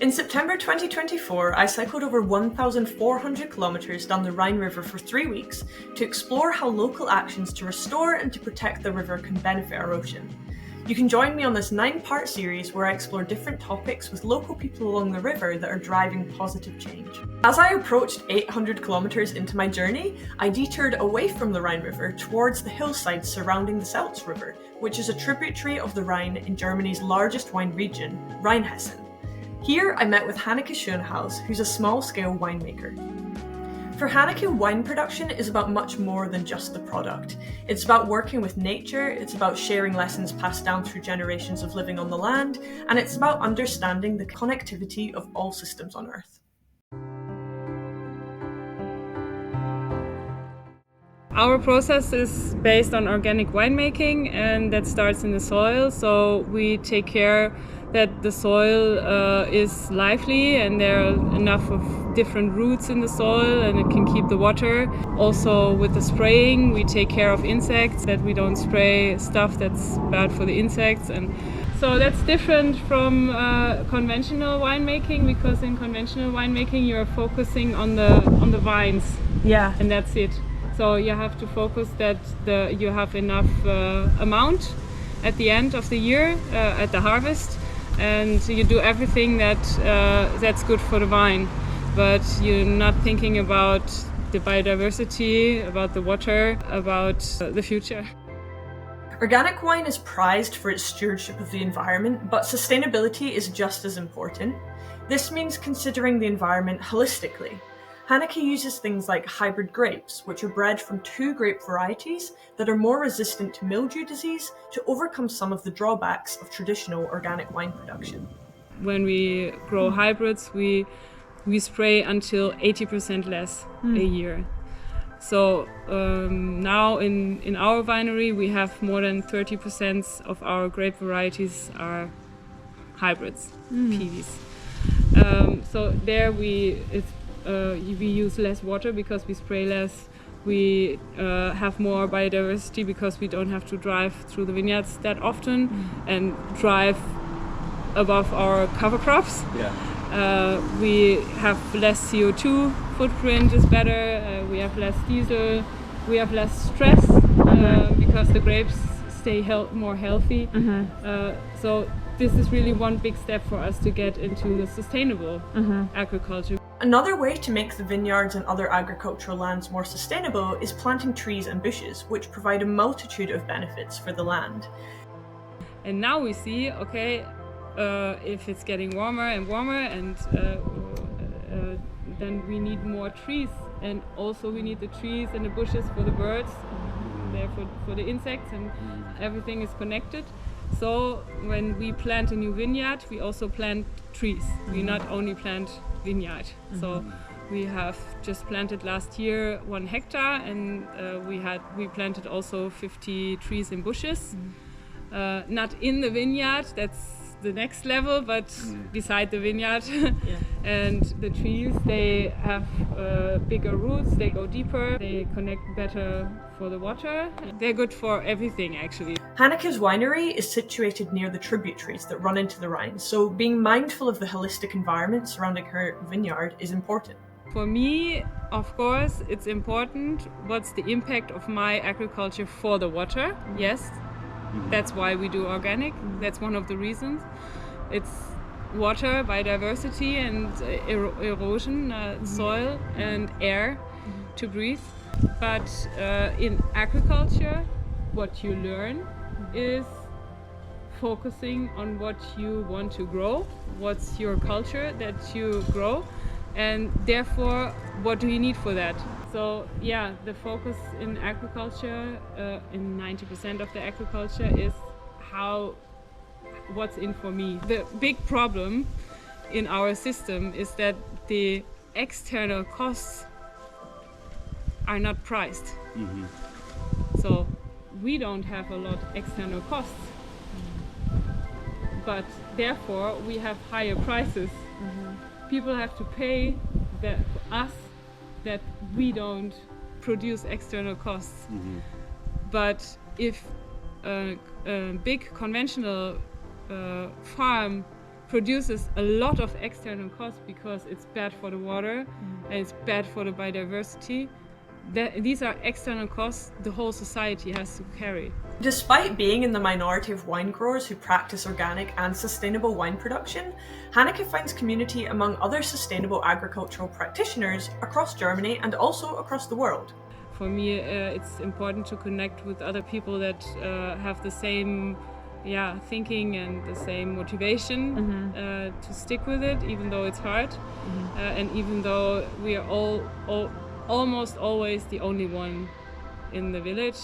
In September 2024, I cycled over 1,400 kilometers down the Rhine River for 3 weeks to explore how local actions to restore and to protect the river can benefit our ocean. You can join me on this 9-part series where I explore different topics with local people along the river that are driving positive change. As I approached 800 kilometers into my journey, I detoured away from the Rhine River towards the hillsides surrounding the Selz River, which is a tributary of the Rhine in Germany's largest wine region, Rheinhessen. Here, I met with Hanneke Schönhals, who's a small-scale winemaker. For Hanneke, wine production is about much more than just the product. It's about working with nature, it's about sharing lessons passed down through generations of living on the land, and it's about understanding the connectivity of all systems on Earth. Our process is based on organic winemaking, and that starts in the soil. So we take care that the soil is lively and there are enough of different roots in the soil and it can keep the water. Also with the spraying, we take care of insects, that we don't spray stuff that's bad for the insects. And so that's different from conventional winemaking, because in conventional winemaking you're focusing on the vines. Yeah. And that's it. So you have to focus that you have enough amount at the end of the year, at the harvest, and you do everything that's good for the vine. But you're not thinking about the biodiversity, about the water, about the future. Organic wine is prized for its stewardship of the environment, but sustainability is just as important. This means considering the environment holistically. Hanneke uses things like hybrid grapes, which are bred from 2 grape varieties that are more resistant to mildew disease, to overcome some of the drawbacks of traditional organic wine production. When we grow hybrids, we spray until 80% less a year. So now in our winery we have more than 30% of our grape varieties are hybrids, PVs. So there we use less water because we spray less. We have more biodiversity because we don't have to drive through the vineyards that often and drive above our cover crops. Yeah. We have less CO2 footprint is better. We have less diesel. We have less stress because the grapes stay more healthy. So this is really one big step for us to get into the sustainable agriculture. Another way to make the vineyards and other agricultural lands more sustainable is planting trees and bushes, which provide a multitude of benefits for the land. And now we see, okay, if it's getting warmer and warmer, and then we need more trees, and also we need the trees and the bushes for the birds, there for the insects, and everything is connected. So when we plant a new vineyard, we also plant trees. We not only plant vineyard. So we have just planted last year 1 hectare, and we planted also 50 trees and bushes. Not in the vineyard, that's the next level, but beside the vineyard. And the trees, they have bigger roots, they go deeper, they connect better for the water. They're good for everything, actually. Hanneke's winery is situated near the tributaries that run into the Rhine, so being mindful of the holistic environment surrounding her vineyard is important. For me, of course, it's important what's the impact of my agriculture for the water. Yes, that's why we do organic. That's one of the reasons. It's water, biodiversity, and erosion, soil and air to breathe. But in agriculture, what you learn is focusing on what you want to grow, what's your culture that you grow, and therefore what do you need for that. So yeah, the focus in agriculture, in 90% of the agriculture, is what's in for me. The big problem in our system is that the external costs are not priced. So we don't have a lot of external costs, but therefore we have higher prices. People have to pay us that we don't produce external costs. But if a big conventional farm produces a lot of external costs because it's bad for the water and it's bad for the biodiversity. These are external costs the whole society has to carry. Despite being in the minority of wine growers who practice organic and sustainable wine production, Hanneke finds community among other sustainable agricultural practitioners across Germany and also across the world. For me, it's important to connect with other people that have the same thinking and the same motivation to stick with it, even though it's hard, and even though we are almost always the only one in the village.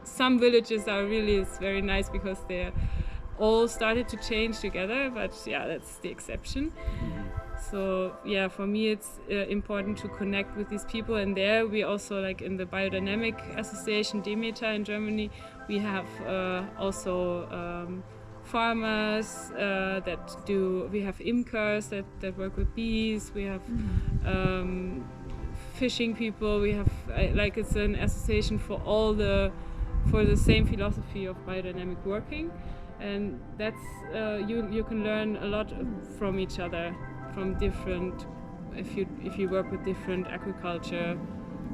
Some villages are really, it's very nice because they're all started to change together, but that's the exception. So for me it's important to connect with these people, and there we also, like in the Biodynamic Association Demeter in Germany, we have also farmers we have imkers that work with bees, we have fishing people, we have it's an association for the same philosophy of biodynamic working, and that's you can learn a lot from each other, from different, if you work with different agriculture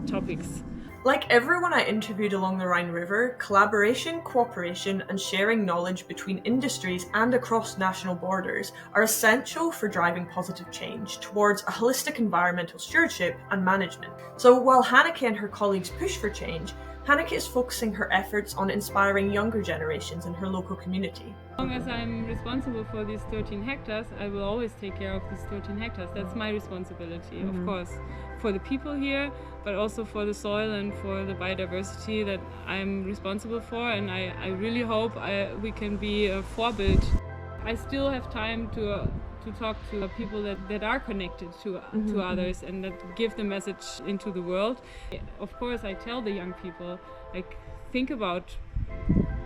topics. Like everyone I interviewed along the Rhine River, collaboration, cooperation, and sharing knowledge between industries and across national borders are essential for driving positive change towards a holistic environmental stewardship and management. So while Hanneke and her colleagues push for change, Hanneke is focusing her efforts on inspiring younger generations in her local community. As long as I'm responsible for these 13 hectares, I will always take care of these 13 hectares. That's my responsibility, of course, for the people here, but also for the soil and for the biodiversity that I'm responsible for. And I really hope we can be a forbild. I still have time to talk to people that are connected to others and that give the message into the world. Of course, I tell the young people, like, think about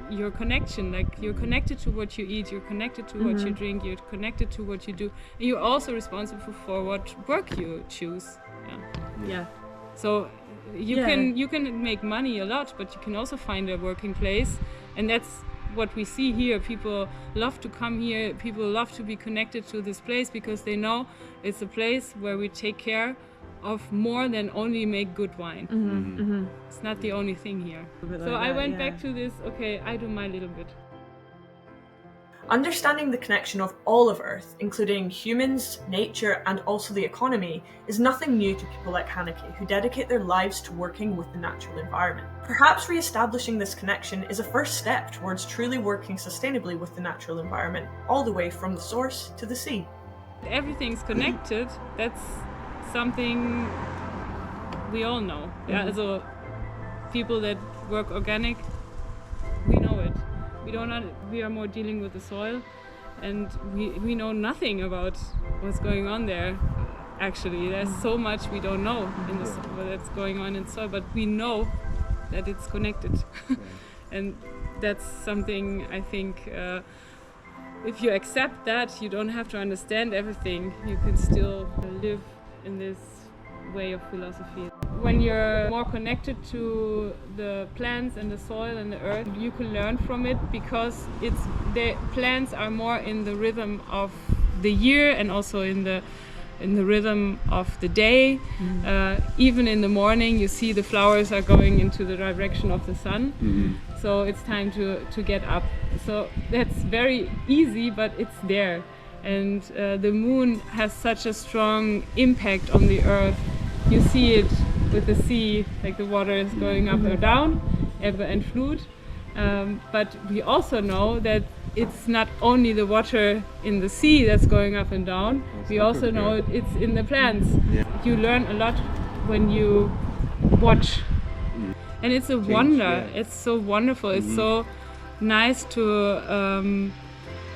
your connection, like you're connected to what you eat, you're connected to what you drink, you're connected to what you do, and you're also responsible for what work you choose. So you can make money a lot, but you can also find a working place, and that's what we see here. People love to come here, people love to be connected to this place because they know it's a place where we take care of more than only make good wine. It's not the only thing here. So I went back to this, okay, I do my little bit. Understanding the connection of all of Earth, including humans, nature, and also the economy, is nothing new to people like Hanneke, who dedicate their lives to working with the natural environment. Perhaps re-establishing this connection is a first step towards truly working sustainably with the natural environment, all the way from the source to the sea. Everything's connected. That's something we all know. So people that work organic, we know it. We are more dealing with the soil, and we know nothing about what's going on there. Actually, there's so much we don't know in the soil that's going on in the soil, but we know that it's connected. And that's something I think if you accept that, you don't have to understand everything. You can still live in this way of philosophy. When you're more connected to the plants and the soil and the earth, you can learn from it, because the plants are more in the rhythm of the year and also in the rhythm of the day. Even in the morning, you see the flowers are going into the direction of the sun. So it's time to get up. So that's very easy, but it's there. And the moon has such a strong impact on the earth. You see it with the sea, like the water is going up or down, ebb and flood. But we also know that it's not only the water in the sea that's going up and down, we also know it's in the plants. You learn a lot when you watch. And it's a wonder, it's so wonderful, it's so nice to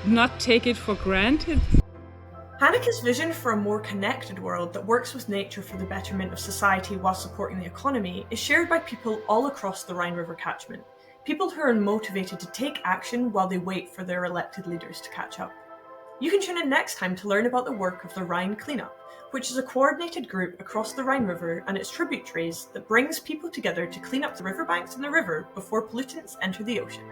not take it for granted. Hanneke's vision for a more connected world that works with nature for the betterment of society while supporting the economy is shared by people all across the Rhine River catchment. People who are motivated to take action while they wait for their elected leaders to catch up. You can tune in next time to learn about the work of the Rhine Cleanup, which is a coordinated group across the Rhine River and its tributaries that brings people together to clean up the riverbanks and the river before pollutants enter the ocean.